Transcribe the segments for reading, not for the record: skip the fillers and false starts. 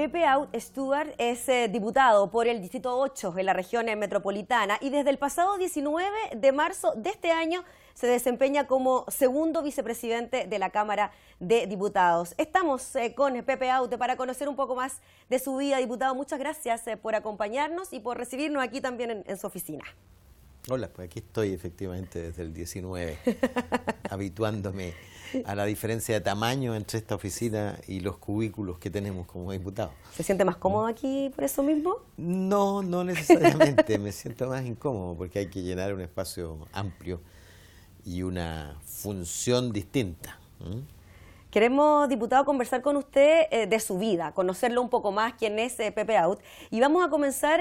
Pepe Out Stewart es diputado por el Distrito 8 en la región metropolitana y desde el pasado 19 de marzo de este año se desempeña como segundo vicepresidente de la Cámara de Diputados. Estamos con Pepe Out para conocer un poco más de su vida, diputado. Muchas gracias por acompañarnos y por recibirnos aquí también en su oficina. Hola, pues aquí estoy efectivamente desde el 19, habituándome a la diferencia de tamaño entre esta oficina y los cubículos que tenemos como diputados. ¿Se siente más cómodo aquí por eso mismo? No, no necesariamente, me siento más incómodo porque hay que llenar un espacio amplio y una función distinta. Queremos, diputado, conversar con usted de su vida, conocerlo un poco más, quién es Pepe Out. Y vamos a comenzar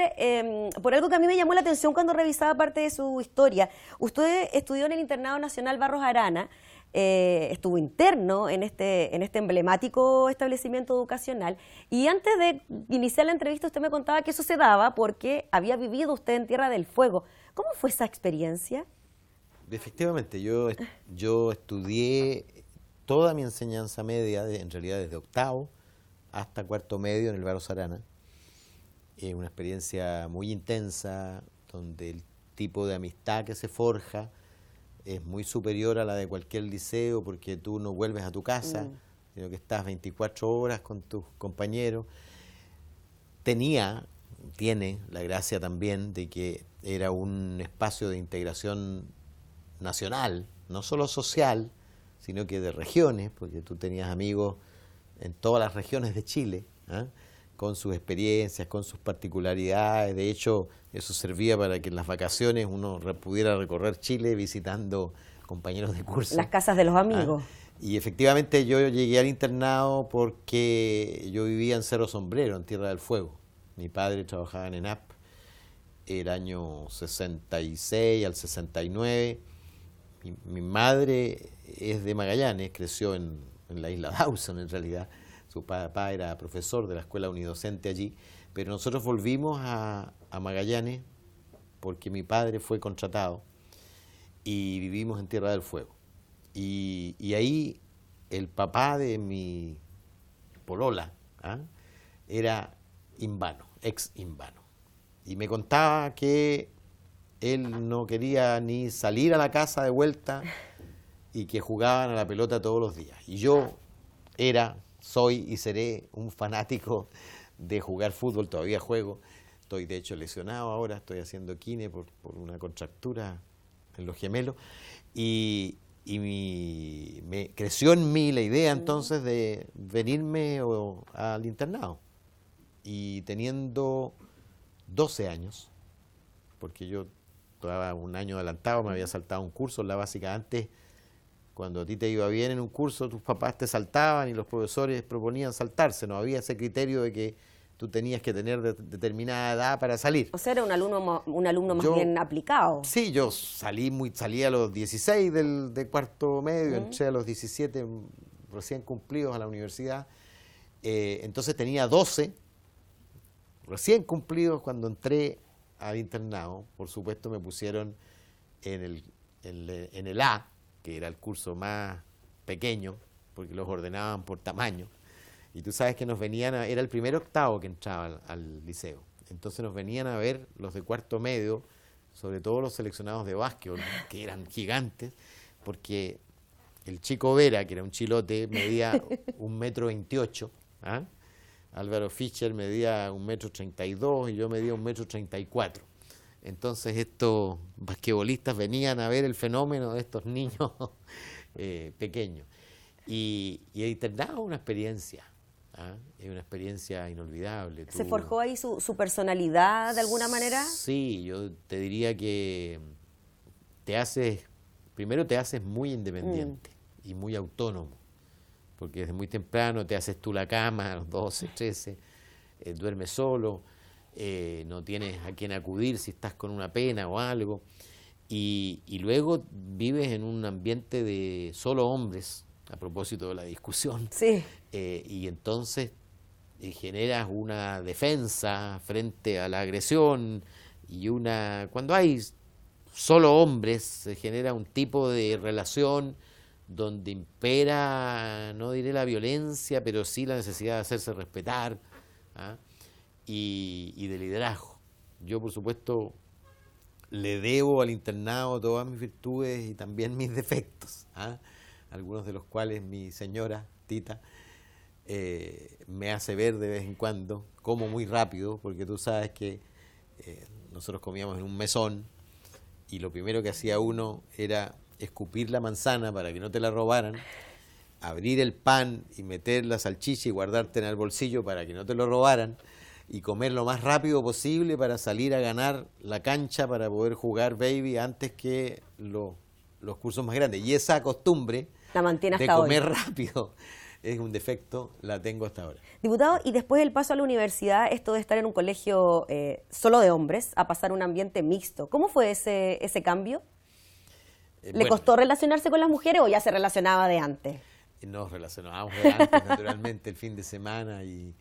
por algo que a mí me llamó la atención cuando revisaba parte de su historia. Usted estudió en el Internado Nacional Barros Arana, estuvo interno en este emblemático establecimiento educacional. Y antes de iniciar la entrevista usted me contaba que eso se daba porque había vivido usted en Tierra del Fuego. ¿Cómo fue esa experiencia? Efectivamente, yo estudié toda mi enseñanza media, en realidad desde octavo hasta cuarto medio en el Barros Arana. Una experiencia muy intensa, donde el tipo de amistad que se forja es muy superior a la de cualquier liceo, porque tú no vuelves a tu casa, sino que estás 24 horas con tus compañeros. Tiene la gracia también de que era un espacio de integración nacional, no solo social, sino que de regiones, porque tú tenías amigos en todas las regiones de Chile, con sus experiencias, con sus particularidades. De hecho, eso servía para que en las vacaciones uno pudiera recorrer Chile visitando compañeros de curso. Las casas de los amigos. Y efectivamente yo llegué al internado porque yo vivía en Cerro Sombrero, en Tierra del Fuego. Mi padre trabajaba en ENAP el año 66 al 69. Mi madre es de Magallanes, creció en la isla Dawson en realidad. Su papá era profesor de la escuela unidocente allí, pero nosotros volvimos a Magallanes porque mi padre fue contratado y vivimos en Tierra del Fuego. Y ahí el papá de mi polola era himbano, ex himbano. Y me contaba que él no quería ni salir a la casa de vuelta y que jugaban a la pelota todos los días. Y yo soy y seré un fanático de jugar fútbol, todavía juego. Estoy de hecho lesionado ahora, estoy haciendo kine por una contractura en los gemelos. Y me creció en mí la idea entonces de venirme al internado. Y teniendo 12 años, porque yo estaba un año adelantado, me había saltado un curso en la básica antes. Cuando a ti te iba bien en un curso, tus papás te saltaban y los profesores proponían saltarse. No había ese criterio de que tú tenías que tener determinada edad para salir. O sea, era un alumno más bien aplicado. Sí, yo salí a los 16 de cuarto medio, entré a los 17 recién cumplidos a la universidad. Entonces tenía 12 recién cumplidos cuando entré al internado. Por supuesto me pusieron en el A, que era el curso más pequeño, porque los ordenaban por tamaño. Y tú sabes que era el primer octavo que entraba al liceo. Entonces nos venían a ver los de cuarto medio, sobre todo los seleccionados de básquetbol, que eran gigantes, porque el chico Vera, que era un chilote, medía 1,28 m. Álvaro Fischer medía 1,32 m y yo medía 1,34 m. Entonces estos basquetbolistas venían a ver el fenómeno de estos niños pequeños. Y el internado es una experiencia, es una experiencia inolvidable. ¿Se forjó ahí su personalidad de alguna manera? Sí, yo te diría que primero te haces muy independiente y muy autónomo, porque desde muy temprano te haces tú la cama a los 12, 13, duermes solo. No tienes a quién acudir si estás con una pena o algo, y luego vives en un ambiente de solo hombres, a propósito de la discusión, y entonces generas una defensa frente a la agresión, y cuando hay solo hombres se genera un tipo de relación donde impera, no diré la violencia, pero sí la necesidad de hacerse respetar, ¿ah? Y de liderazgo. Yo, por supuesto, le debo al internado todas mis virtudes y también mis defectos, ¿ah? Algunos de los cuales mi señora, Tita, me hace ver de vez en cuando, como muy rápido, porque tú sabes que nosotros comíamos en un mesón y lo primero que hacía uno era escupir la manzana para que no te la robaran, abrir el pan y meter la salchicha y guardarte en el bolsillo para que no te lo robaran, y comer lo más rápido posible para salir a ganar la cancha para poder jugar baby antes que los cursos más grandes. Y esa costumbre La mantiene de hasta comer hoy. rápido es un defecto, la tengo hasta ahora. Diputado, y después del paso a la universidad, esto de estar en un colegio solo de hombres, a pasar a un ambiente mixto, ¿cómo fue ese cambio? ¿Le Bueno, costó relacionarse con las mujeres o ya se relacionaba de antes? nos relacionábamos de antes, naturalmente, el fin de semana y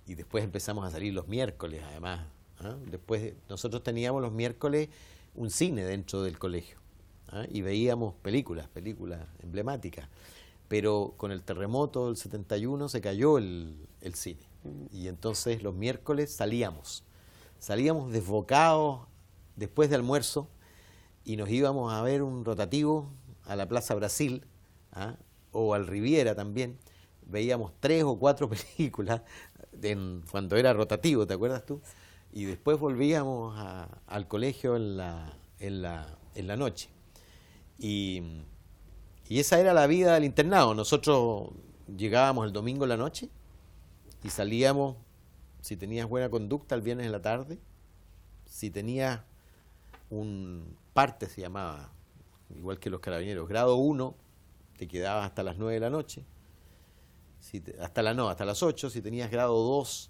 después empezamos a salir los miércoles, además, ¿ah? Después nosotros teníamos los miércoles un cine dentro del colegio, ¿ah? Y veíamos películas emblemáticas. Pero con el terremoto del 71 se cayó el cine. Y entonces los miércoles salíamos desbocados después de almuerzo y nos íbamos a ver un rotativo a la Plaza Brasil, ¿ah? O al Riviera también. Veíamos 3 o 4 películas cuando era rotativo, ¿te acuerdas tú? Y después volvíamos al colegio en la noche. Y esa era la vida del internado. Nosotros llegábamos el domingo en la noche y salíamos, si tenías buena conducta, el viernes en la tarde. Si tenías un parte, se llamaba, igual que los carabineros, grado 1, te quedabas hasta las 9 de la noche. Hasta las 8, si tenías grado 2,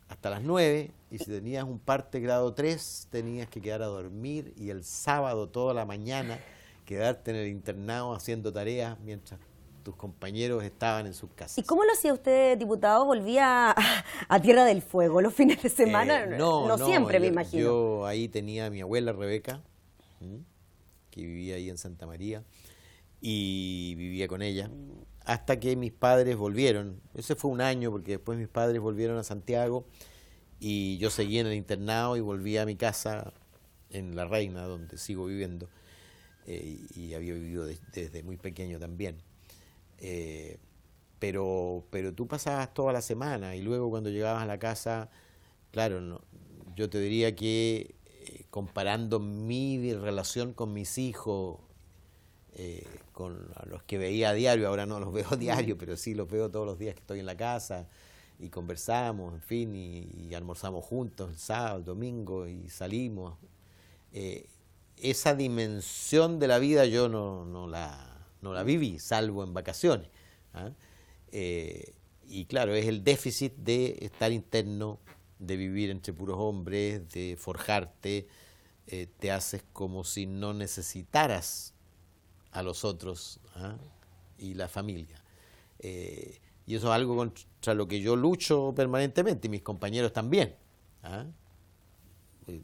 hasta las 9, y si tenías un parte grado 3, tenías que quedar a dormir, y el sábado toda la mañana quedarte en el internado haciendo tareas mientras tus compañeros estaban en sus casas. ¿Y cómo lo hacía usted, diputado? ¿Volvía a Tierra del Fuego los fines de semana? No siempre, me imagino. Yo ahí tenía a mi abuela Rebeca, que vivía ahí en Santa María, y vivía con ella, hasta que mis padres volvieron. Ese fue un año, porque después mis padres volvieron a Santiago, y yo seguí en el internado y volví a mi casa en La Reina, donde sigo viviendo. Y había vivido desde muy pequeño también. Pero tú pasabas toda la semana y luego cuando llegabas a la casa, claro, no, yo te diría que comparando mi relación con mis hijos, con los que veía a diario, ahora no los veo a diario, pero sí los veo todos los días que estoy en la casa y conversamos, en fin, y almorzamos juntos el sábado, el domingo y salimos. Esa dimensión de la vida yo no la viví, salvo en vacaciones, ¿ah? Y claro, es el déficit de estar interno, de vivir entre puros hombres, de forjarte, te haces como si no necesitaras a los otros, ¿ah? Y la familia. Y eso es algo contra lo que yo lucho permanentemente, y mis compañeros también, ¿ah?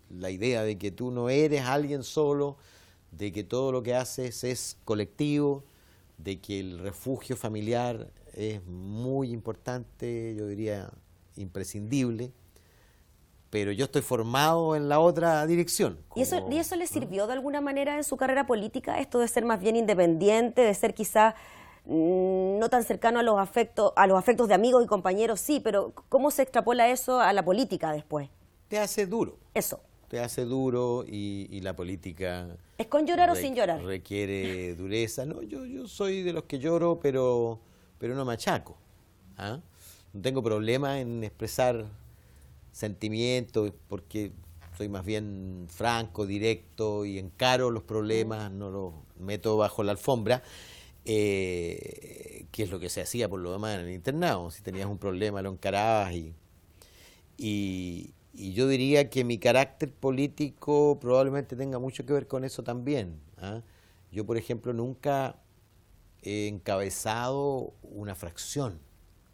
La idea de que tú no eres alguien solo, de que todo lo que haces es colectivo, de que el refugio familiar es muy importante, yo diría imprescindible, pero yo estoy formado en la otra dirección. ¿Y eso le sirvió de alguna manera en su carrera política, esto de ser más bien independiente, de ser quizá no tan cercano a los afectos de amigos y compañeros, sí, pero ¿cómo se extrapola eso a la política después? Te hace duro. Eso. Te hace duro y la política... ¿Es con llorar o sin llorar? Requiere dureza. No, yo soy de los que lloro, pero no me achaco, ¿ah? No tengo problema en expresar sentimientos porque soy más bien franco, directo y encaro los problemas, no los meto bajo la alfombra, que es lo que se hacía por lo demás en el internado. Si tenías un problema lo encarabas y yo diría que mi carácter político probablemente tenga mucho que ver con eso también, ¿ah? Yo, por ejemplo, nunca he encabezado una fracción,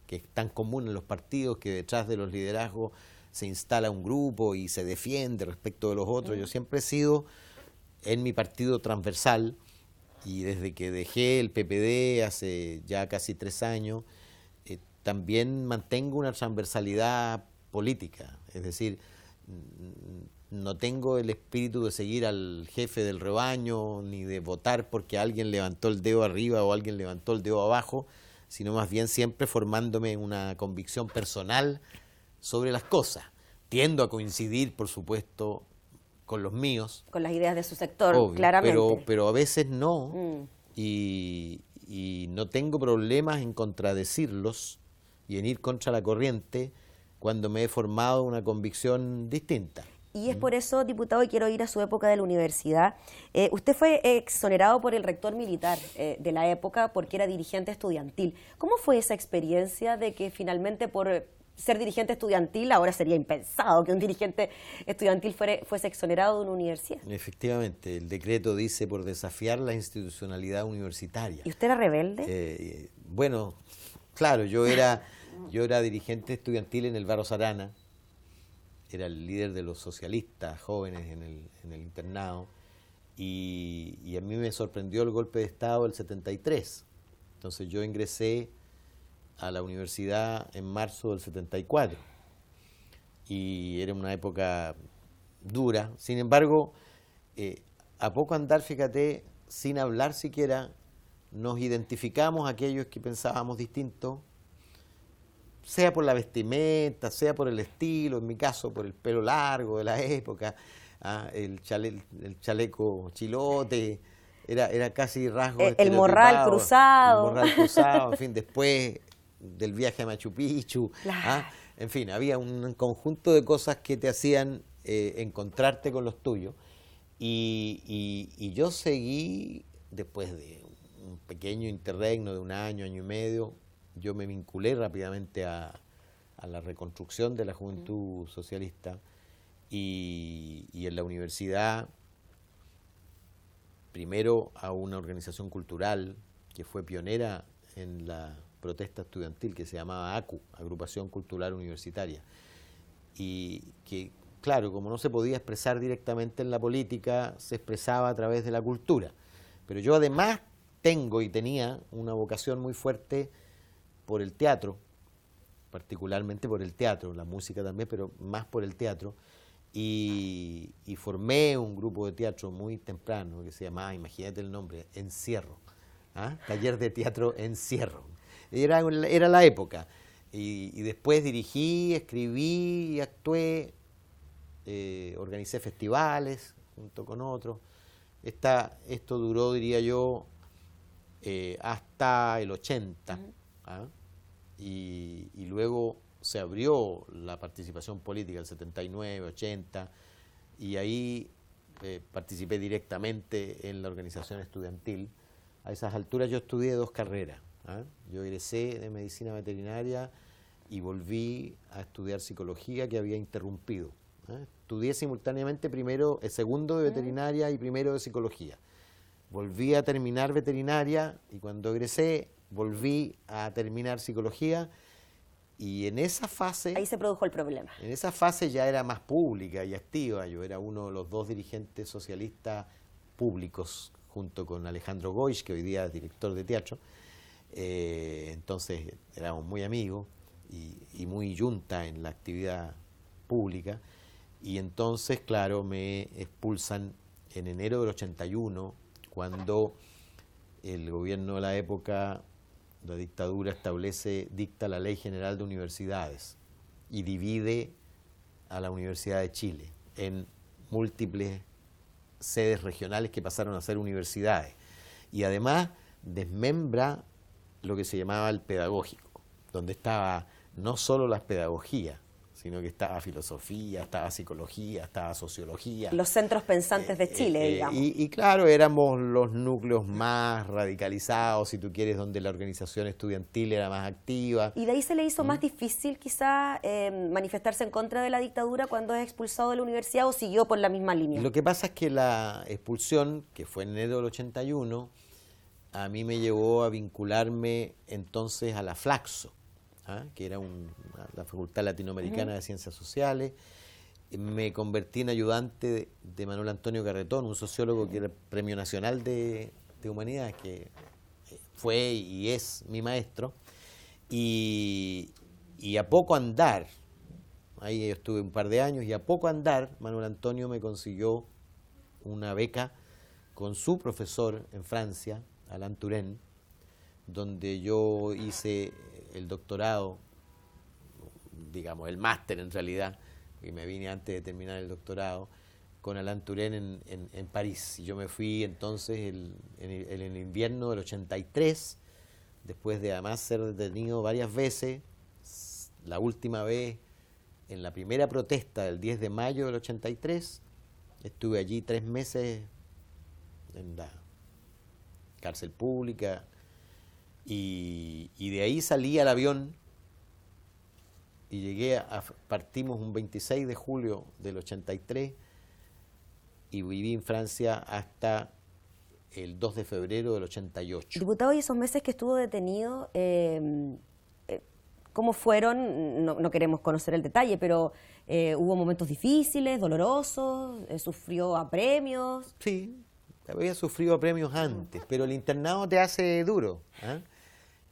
que es tan común en los partidos, que detrás de los liderazgos se instala un grupo y se defiende respecto de los otros. Yo siempre he sido en mi partido transversal, y desde que dejé el PPD hace ya casi 3 años, también mantengo una transversalidad política, es decir, no tengo el espíritu de seguir al jefe del rebaño, ni de votar porque alguien levantó el dedo arriba o alguien levantó el dedo abajo, sino más bien siempre formándome una convicción personal sobre las cosas. Tiendo a coincidir, por supuesto, con los míos. Con las ideas de su sector, obvio, claramente. pero a veces no, y no tengo problemas en contradecirlos y en ir contra la corriente cuando me he formado una convicción distinta. Y es por eso, diputado, y quiero ir a su época de la universidad. Usted fue exonerado por el rector militar de la época porque era dirigente estudiantil. ¿Cómo fue esa experiencia de que finalmente por ser dirigente estudiantil, ahora sería impensado que un dirigente estudiantil fuese exonerado de una universidad? Efectivamente, el decreto dice por desafiar la institucionalidad universitaria. ¿Y usted era rebelde? Bueno, claro, yo era dirigente estudiantil en el Barros Arana, era el líder de los socialistas jóvenes en el internado, y a mí me sorprendió el golpe de Estado del 73. Entonces yo ingresé a la universidad en marzo del 74 y era una época dura. Sin embargo, a poco andar, fíjate, sin hablar siquiera, nos identificamos aquellos que pensábamos distinto, sea por la vestimenta, sea por el estilo, en mi caso por el pelo largo de la época, el chaleco chilote, era casi rasgo el morral cruzado. El morral cruzado, en fin, después del viaje a Machu Picchu, claro. En fin, había un conjunto de cosas que te hacían encontrarte con los tuyos, y yo seguí, después de un pequeño interregno de un año y medio, yo me vinculé rápidamente a la reconstrucción de la juventud socialista, y en la universidad, primero a una organización cultural que fue pionera en la protesta estudiantil, que se llamaba ACU, Agrupación Cultural Universitaria, y que, claro, como no se podía expresar directamente en la política, se expresaba a través de la cultura. Pero yo además tengo y tenía una vocación muy fuerte por el teatro, particularmente por el teatro, la música también, pero más por el teatro, y formé un grupo de teatro muy temprano que se llamaba, imagínate el nombre, Encierro, Taller de Teatro Encierro. Era la época, y después dirigí, escribí y actué, organicé festivales junto con otros. Esto duró, diría yo, hasta el 80, y luego se abrió la participación política el 79, 80, y ahí participé directamente en la organización estudiantil. A esas alturas yo estudié 2 carreras. Yo egresé de medicina veterinaria y volví a estudiar psicología, que había interrumpido. Estudié simultáneamente segundo de veterinaria y primero de psicología. Volví a terminar veterinaria y cuando egresé volví a terminar psicología, y en esa fase... Ahí se produjo el problema. En esa fase ya era más pública y activa. Yo era uno de los 2 dirigentes socialistas públicos, junto con Alejandro Goich, que hoy día es director de teatro. Entonces éramos muy amigos y muy yunta en la actividad pública, y entonces, claro, me expulsan en enero del 81, cuando el gobierno de la época, la dictadura, dicta la Ley General de Universidades y divide a la Universidad de Chile en múltiples sedes regionales que pasaron a ser universidades, y además desmembra lo que se llamaba el pedagógico, donde estaba no solo las pedagogías, sino que estaba filosofía, estaba psicología, estaba sociología. Los centros pensantes de Chile, digamos. Y claro, éramos los núcleos más radicalizados, si tú quieres, donde la organización estudiantil era más activa. ¿Y de ahí se le hizo más difícil quizá manifestarse en contra de la dictadura cuando es expulsado de la universidad, o siguió por la misma línea? Lo que pasa es que la expulsión, que fue en enero del 81, a mí me llevó a vincularme entonces a la Flaxo, que era la Facultad Latinoamericana de Ciencias Sociales. Me convertí en ayudante de Manuel Antonio Carretón, un sociólogo que era Premio Nacional de Humanidades, que fue y es mi maestro, y a poco andar, ahí yo estuve un par de años, y a poco andar, Manuel Antonio me consiguió una beca con su profesor en Francia, Alain Touraine, donde yo hice el doctorado, digamos, el máster en realidad, y me vine antes de terminar el doctorado, con Alain Touraine en París. Y yo me fui entonces en el invierno del 83, después de además ser detenido varias veces, la última vez en la primera protesta del 10 de mayo del 83, estuve allí 3 meses en la cárcel pública, y de ahí salí al avión y partimos un 26 de julio del 83 y viví en Francia hasta el 2 de febrero del 88. Diputado, ¿y esos meses que estuvo detenido, cómo fueron? No queremos conocer el detalle, pero ¿hubo momentos difíciles, dolorosos? ¿Sufrió apremios? Sí, había sufrido apremios antes, pero el internado te hace duro, ¿eh?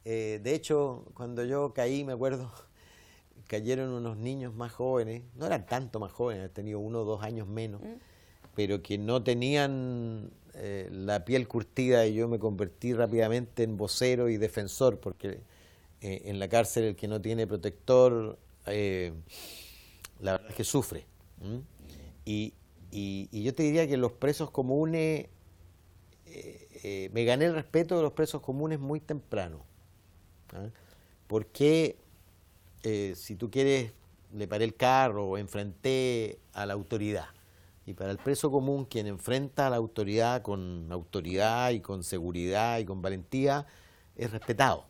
De hecho, cuando yo caí, me acuerdo, cayeron unos niños más jóvenes, no eran tanto más jóvenes, habían tenido 1 o 2 años menos, pero que no tenían la piel curtida, y yo me convertí rápidamente en vocero y defensor, porque en la cárcel el que no tiene protector, la verdad es que sufre. Y yo te diría que los presos comunes, me gané el respeto de los presos comunes muy temprano. Porque si tú quieres, le paré el carro o enfrenté a la autoridad. Y para el preso común, quien enfrenta a la autoridad y con seguridad y con valentía, es respetado.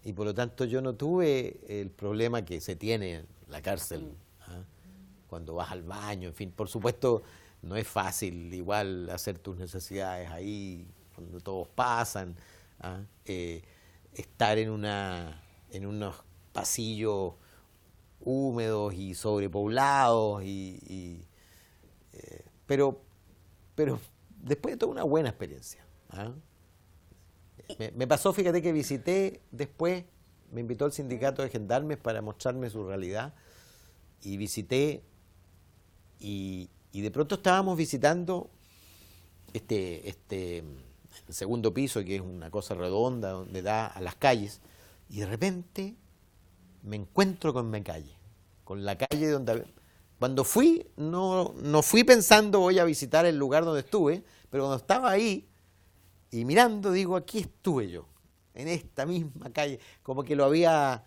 Y por lo tanto yo no tuve el problema que se tiene en la cárcel, cuando vas al baño, en fin. Por supuesto, no es fácil igual hacer tus necesidades ahí, cuando todos pasan, estar en unos pasillos húmedos y sobrepoblados, pero después de toda una buena experiencia. Me pasó, fíjate que visité después, me invitó el sindicato de gendarmes para mostrarme su realidad, y visité, y de pronto estábamos visitando el segundo piso, que es una cosa redonda donde da a las calles, y de repente me encuentro con mi calle, con la calle donde... Cuando fui, no fui pensando voy a visitar el lugar donde estuve, pero cuando estaba ahí y mirando, digo, aquí estuve yo, en esta misma calle, como que lo había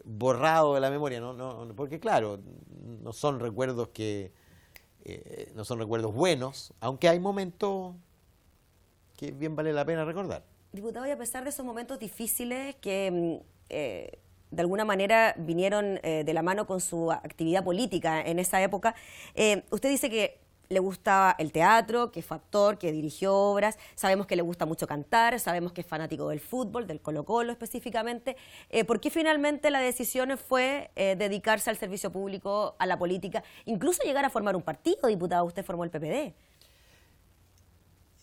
borrado de la memoria, porque claro, no son recuerdos no son recuerdos buenos, aunque hay momentos que bien vale la pena recordar. Diputado, y a pesar de esos momentos difíciles que de alguna manera vinieron de la mano con su actividad política en esa época, usted dice que le gusta el teatro, que fue actor, que dirigió obras, sabemos que le gusta mucho cantar, sabemos que es fanático del fútbol, del Colo-Colo específicamente. ¿Por qué finalmente la decisión fue dedicarse al servicio público, a la política, incluso llegar a formar un partido, diputado? Usted formó el PPD.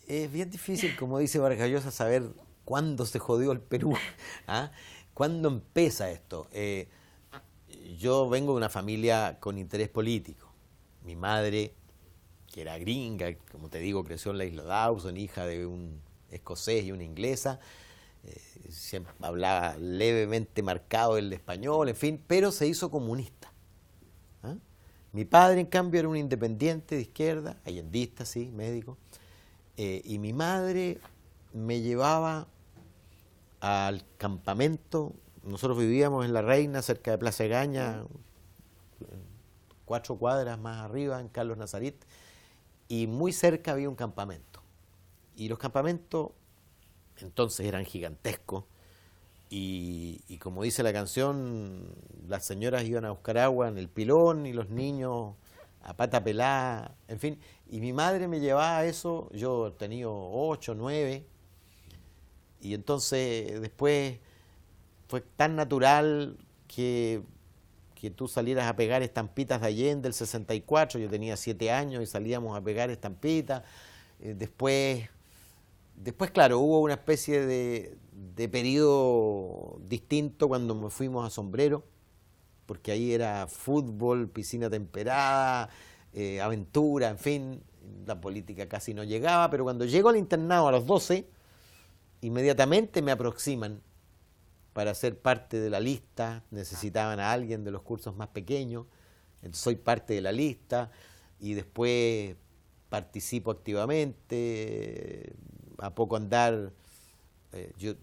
Es bien difícil, como dice Vargas Llosa, saber cuándo se jodió el Perú. ¿Cuándo empieza esto? Yo vengo de una familia con interés político. Mi madre, que era gringa, como te digo, creció en la isla Dawson, hija de un escocés y una inglesa, siempre hablaba levemente marcado el español, en fin, pero se hizo comunista. Mi padre, en cambio, era un independiente de izquierda, allendista, sí, médico, y mi madre me llevaba al campamento. Nosotros vivíamos en La Reina, cerca de Plaza Egaña, 4 cuadras más arriba, en Carlos Nazaret, y muy cerca había un campamento. Y los campamentos entonces eran gigantescos, y como dice la canción, las señoras iban a buscar agua en el pilón y los niños a pata pelada, en fin. Y mi madre me llevaba a eso, yo tenía 8, 9, y entonces después fue tan natural que tú salieras a pegar estampitas de Allende del 64, yo tenía 7 años y salíamos a pegar estampitas. Después después, claro, hubo una especie de periodo distinto cuando nos fuimos a Sombrero, porque ahí era fútbol, piscina temperada, aventura, en fin, la política casi no llegaba, pero cuando llego al internado a los 12, inmediatamente me aproximan para ser parte de la lista, necesitaban a alguien de los cursos más pequeños, entonces soy parte de la lista y después participo activamente, a poco andar, yo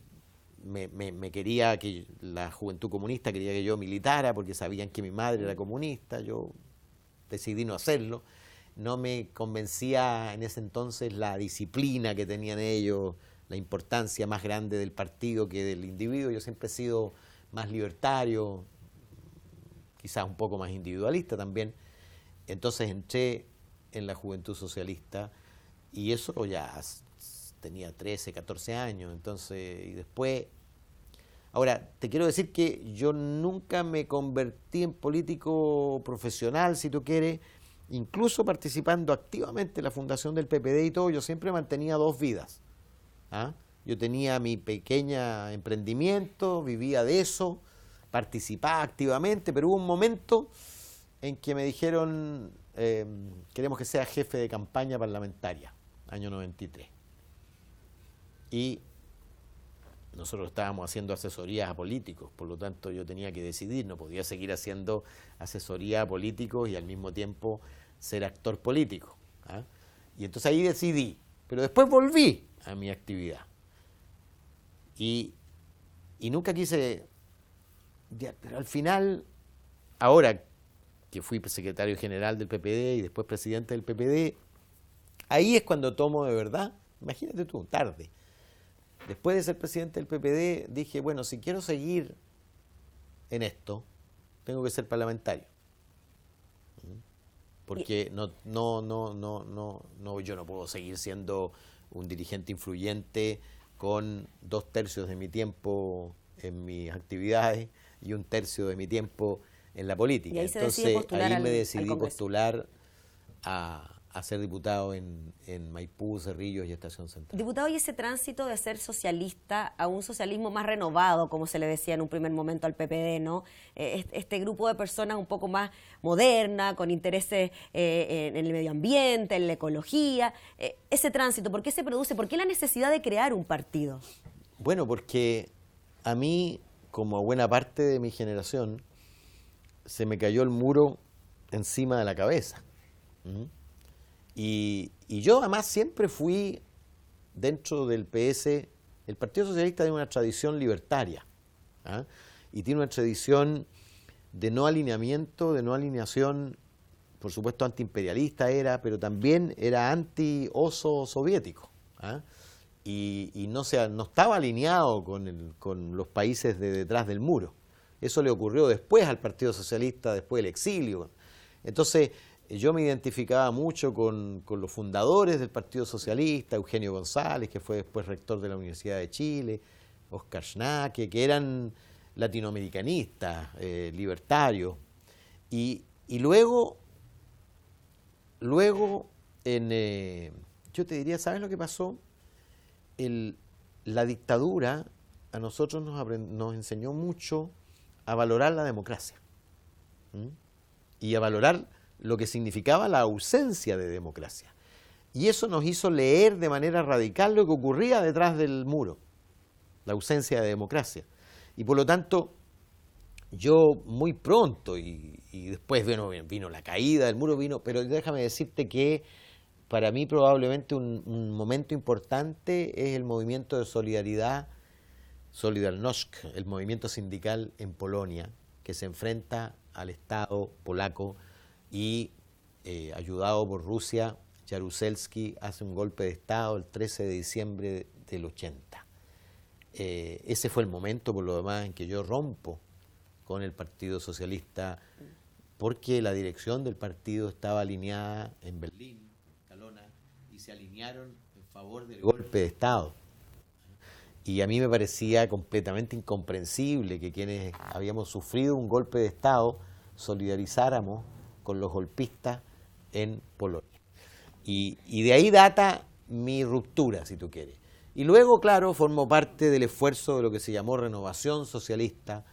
me quería que la Juventud Comunista quería que yo militara porque sabían que mi madre era comunista, yo decidí no hacerlo, no me convencía en ese entonces la disciplina que tenían ellos, la importancia más grande del partido que del individuo. Yo siempre he sido más libertario, quizás un poco más individualista también. Entonces entré en la Juventud Socialista y eso ya tenía 13, 14 años. Entonces, y después... Ahora, te quiero decir que yo nunca me convertí en político profesional, si tú quieres, incluso participando activamente en la fundación del PPD y todo, yo siempre mantenía dos vidas. ¿Ah? Yo tenía mi pequeño emprendimiento, vivía de eso, participaba activamente, pero hubo un momento en que me dijeron, queremos que sea jefe de campaña parlamentaria, año 93. Y nosotros estábamos haciendo asesorías a políticos, por lo tanto yo tenía que decidir, no podía seguir haciendo asesoría a políticos y al mismo tiempo ser actor político. ¿Ah? Y entonces ahí decidí, pero después volví a mi actividad. Y nunca quise, pero al final, ahora que fui secretario general del PPD y después presidente del PPD, ahí es cuando tomo de verdad, imagínate tú, tarde. Después de ser presidente del PPD, dije, bueno, si quiero seguir en esto, tengo que ser parlamentario. Porque yo no puedo seguir siendo un dirigente influyente con 2/3 de mi tiempo en mis actividades y 1/3 de mi tiempo en la política. Y ahí entonces ahí me decidí postular a ser diputado en Maipú, Cerrillos y Estación Central. Diputado, y ese tránsito de ser socialista a un socialismo más renovado, como se le decía en un primer momento al PPD, ¿no? Este grupo de personas un poco más moderna, con intereses en el medio ambiente, en la ecología, ese tránsito, ¿por qué se produce? ¿Por qué la necesidad de crear un partido? Bueno, porque a mí, como a buena parte de mi generación, se me cayó el muro encima de la cabeza. Y yo además siempre fui, dentro del PS, el Partido Socialista tiene una tradición libertaria, ¿ah? Y tiene una tradición de no alineamiento, de no alineación, por supuesto antiimperialista era, pero también era anti-oso soviético, ¿ah? Y no estaba alineado con los países de detrás del muro. Eso le ocurrió después al Partido Socialista, después del exilio. Entonces, yo me identificaba mucho con los fundadores del Partido Socialista, Eugenio González, que fue después rector de la Universidad de Chile, Oscar Schnake, que eran latinoamericanistas, libertarios. Y luego yo te diría, ¿sabes lo que pasó? La dictadura a nosotros nos enseñó mucho a valorar la democracia. Y a valorar lo que significaba la ausencia de democracia. Y eso nos hizo leer de manera radical lo que ocurría detrás del muro, la ausencia de democracia. Y por lo tanto, yo muy pronto, y después vino la caída del muro, pero déjame decirte que para mí probablemente un momento importante es el movimiento de solidaridad, Solidarność, el movimiento sindical en Polonia, que se enfrenta al Estado polaco y ayudado por Rusia, Jaruzelski hace un golpe de Estado el 13 de diciembre del 80. Ese fue el momento, por lo demás, en que yo rompo con el Partido Socialista, porque la dirección del partido estaba alineada en Berlín, Calona, y se alinearon en favor del golpe de Estado. Y a mí me parecía completamente incomprensible que quienes habíamos sufrido un golpe de Estado solidarizáramos con los golpistas en Polonia. Y de ahí data mi ruptura, si tú quieres. Y luego, claro, formó parte del esfuerzo de lo que se llamó Renovación Socialista,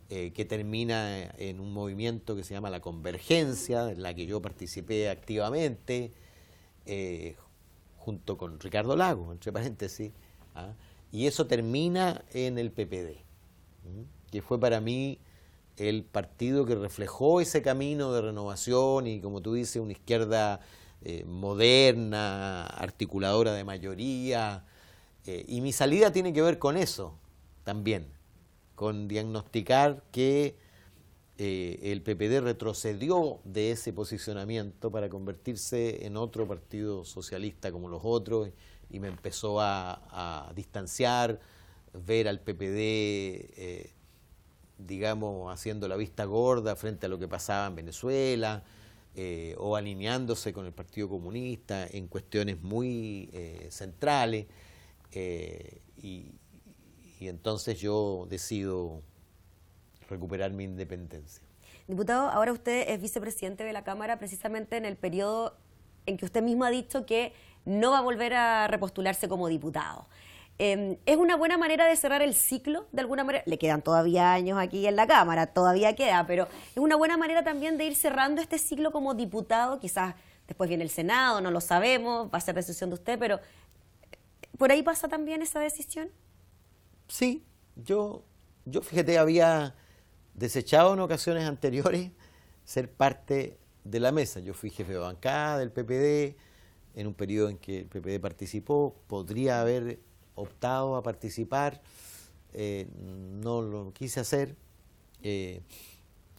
que termina en un movimiento que se llama La Convergencia, en la que yo participé activamente, junto con Ricardo Lagos, entre paréntesis, ¿ah? Y eso termina en el PPD, que fue para mí el partido que reflejó ese camino de renovación y, como tú dices, una izquierda moderna, articuladora de mayoría, y mi salida tiene que ver con eso también, con diagnosticar que el PPD retrocedió de ese posicionamiento para convertirse en otro partido socialista como los otros, y me empezó a distanciar, ver al PPD, digamos, haciendo la vista gorda frente a lo que pasaba en Venezuela, o alineándose con el Partido Comunista en cuestiones muy centrales, y entonces yo decido recuperar mi independencia. Diputado, ahora usted es vicepresidente de la Cámara precisamente en el periodo en que usted mismo ha dicho que no va a volver a repostularse como diputado. ¿Es una buena manera de cerrar el ciclo? De alguna manera, le quedan todavía años aquí en la Cámara, todavía queda, pero es una buena manera también de ir cerrando este ciclo como diputado. Quizás después viene el Senado, no lo sabemos, va a ser decisión de usted, pero ¿por ahí pasa también esa decisión? Sí, yo fíjate, había desechado en ocasiones anteriores ser parte de la mesa. Yo fui jefe de bancada del PPD en un periodo en que el PPD participó, podría haber optado a participar, no lo quise hacer.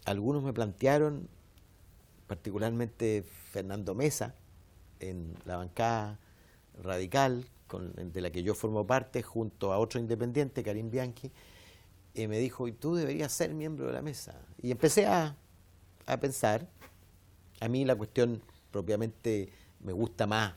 Algunos me plantearon, particularmente Fernando Mesa, en la bancada radical, de la que yo formo parte, junto a otro independiente, Karim Bianchi, me dijo, y tú deberías ser miembro de la mesa. Y empecé a pensar. A mí la cuestión propiamente me gusta más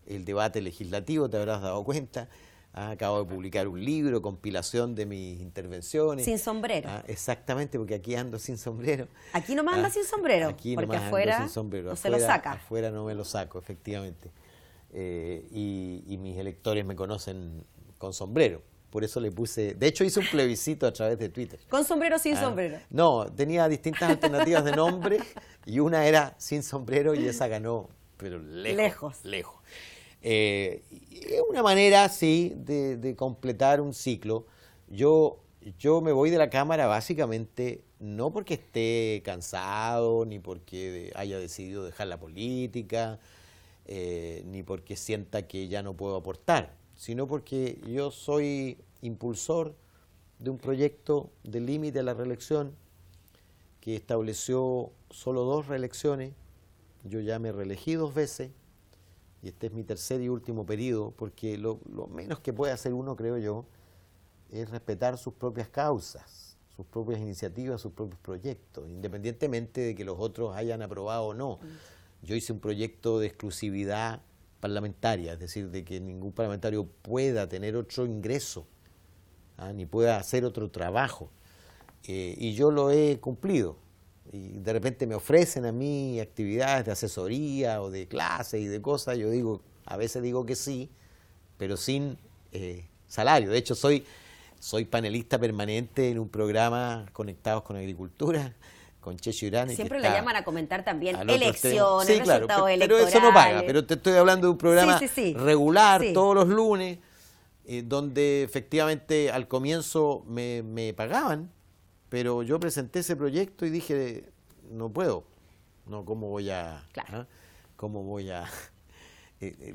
el debate legislativo, te habrás dado cuenta. Acabo de publicar un libro, compilación de mis intervenciones. Sin sombrero. Exactamente, porque aquí ando sin sombrero. Aquí nomás anda sin sombrero, aquí porque nomás afuera ando sin sombrero. no se lo saca. Afuera no me lo saco, efectivamente. Y mis electores me conocen con sombrero. Por eso le puse... De hecho, hice un plebiscito a través de Twitter. ¿Con sombrero o sin sombrero? No, tenía distintas alternativas de nombre, y una era sin sombrero, y esa ganó, pero lejos. Es una manera, sí, de completar un ciclo. Yo me voy de la Cámara básicamente no porque esté cansado, ni porque haya decidido dejar la política, ni porque sienta que ya no puedo aportar, sino porque yo soy impulsor de un proyecto de límite a la reelección que estableció solo 2 reelecciones. Yo ya me reelegí 2 veces, y este es mi tercer y último periodo, porque lo menos que puede hacer uno, creo yo, es respetar sus propias causas, sus propias iniciativas, sus propios proyectos, independientemente de que los otros hayan aprobado o no. Yo hice un proyecto de exclusividad parlamentaria, es decir, de que ningún parlamentario pueda tener otro ingreso, ni pueda hacer otro trabajo, y yo lo he cumplido. Y de repente me ofrecen a mí actividades de asesoría o de clase y de cosas, yo digo, a veces digo que sí, pero sin salario. De hecho, soy panelista permanente en un programa Conectados con Agricultura, con Checho Irán. Siempre le llaman a comentar también elecciones, sí, claro, resultados pero electorales. eso no paga. Pero te estoy hablando de un programa regular, sí, todos los lunes, donde efectivamente al comienzo me pagaban, pero yo presenté ese proyecto y dije, no puedo, no, ¿cómo voy a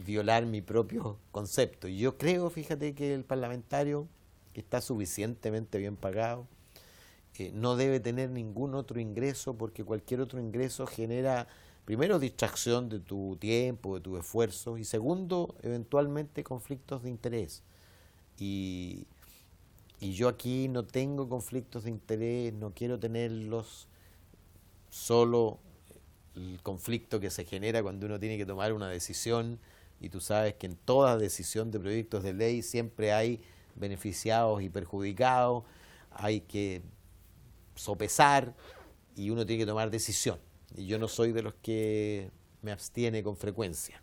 violar mi propio concepto? Y yo creo, fíjate, que el parlamentario que está suficientemente bien pagado no debe tener ningún otro ingreso, porque cualquier otro ingreso genera, primero, distracción de tu tiempo, de tu esfuerzo, y segundo, eventualmente conflictos de interés. Y yo aquí no tengo conflictos de interés, no quiero tenerlos, solo el conflicto que se genera cuando uno tiene que tomar una decisión, y tú sabes que en toda decisión de proyectos de ley siempre hay beneficiados y perjudicados, hay que sopesar y uno tiene que tomar decisión. Y yo no soy de los que me abstengo con frecuencia.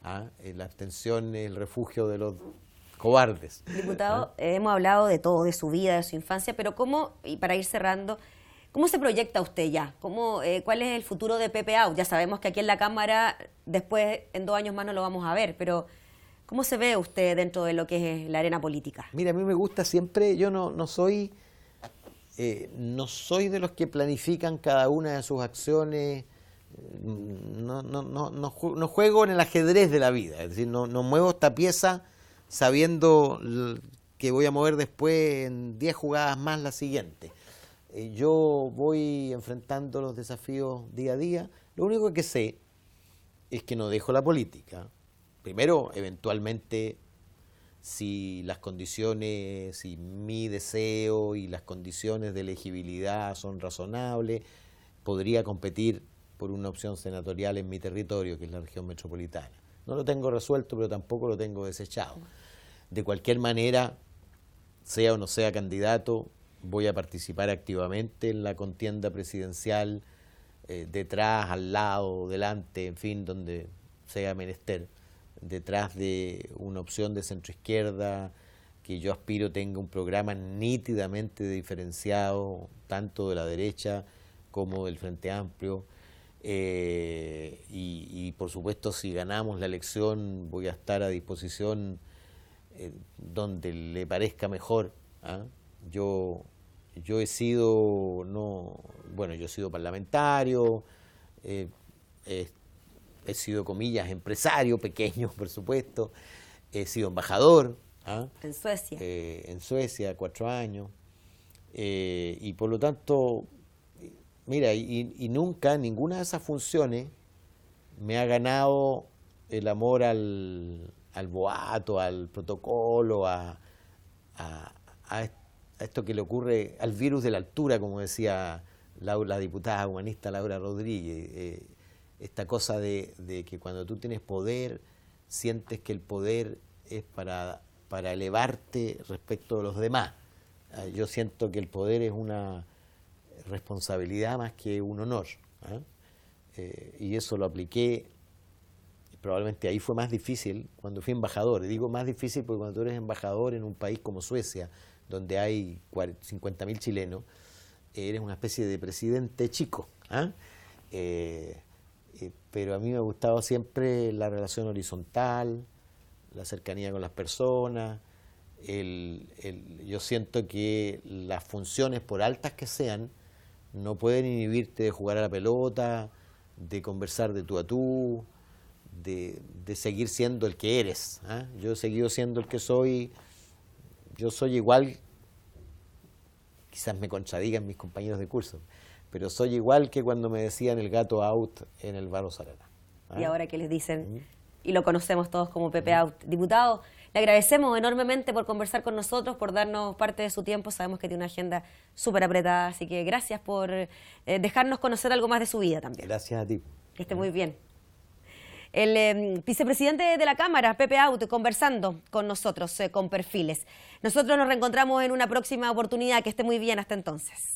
La abstención es el refugio de los cobardes. Diputado, hemos hablado de todo, de su vida, de su infancia, pero ¿cómo, y para ir cerrando, cómo se proyecta usted ya? ¿Cuál es el futuro de Pepe Out? Ya sabemos que aquí en la Cámara, después, en 2 años más no lo vamos a ver, pero ¿cómo se ve usted dentro de lo que es la arena política? Mira, a mí me gusta siempre, yo no soy de los que planifican cada una de sus acciones, no juego en el ajedrez de la vida, es decir, no muevo esta pieza sabiendo que voy a mover después en 10 jugadas más la siguiente. Yo voy enfrentando los desafíos día a día. Lo único que sé es que no dejo la política. Primero, eventualmente, si las condiciones, si mi deseo y las condiciones de elegibilidad son razonables, podría competir por una opción senatorial en mi territorio, que es la región metropolitana. No lo tengo resuelto, pero tampoco lo tengo desechado. De cualquier manera, sea o no sea candidato, voy a participar activamente en la contienda presidencial, detrás, al lado, delante, en fin, donde sea menester, detrás de una opción de centroizquierda que yo aspiro tenga un programa nítidamente diferenciado, tanto de la derecha como del Frente Amplio. Y por supuesto, si ganamos la elección, voy a estar a disposición donde le parezca mejor. Yo he sido yo he sido parlamentario, he sido, comillas, empresario, pequeño, por supuesto, he sido embajador. En Suecia. En Suecia, 4 años. Y por lo tanto, mira, y nunca, ninguna de esas funciones me ha ganado el amor al boato, al protocolo, a esto que le ocurre al virus de la altura, como decía la diputada humanista Laura Rodríguez. Esta cosa de que cuando tú tienes poder, sientes que el poder es para elevarte respecto de los demás. Yo siento que el poder es una responsabilidad más que un honor. Y eso lo apliqué, probablemente ahí fue más difícil cuando fui embajador. Y digo más difícil porque cuando tú eres embajador en un país como Suecia, donde hay 50.000 chilenos, eres una especie de presidente chico. Pero a mí me ha gustado siempre la relación horizontal, la cercanía con las personas. Yo siento que las funciones, por altas que sean, no pueden inhibirte de jugar a la pelota, de conversar de tú a tú, de seguir siendo el que eres. Yo he seguido siendo el que soy. Yo soy igual, quizás me contradigan mis compañeros de curso, pero soy igual que cuando me decían el gato out en el Barros Arana. Y ahora que les dicen, y lo conocemos todos como Pepe Out. Diputado, le agradecemos enormemente por conversar con nosotros, por darnos parte de su tiempo. Sabemos que tiene una agenda súper apretada, así que gracias por dejarnos conocer algo más de su vida también. Gracias a ti. Que esté muy bien. El vicepresidente de la Cámara, Pepe Out, conversando con nosotros, con Perfiles. Nosotros nos reencontramos en una próxima oportunidad. Que esté muy bien, hasta entonces.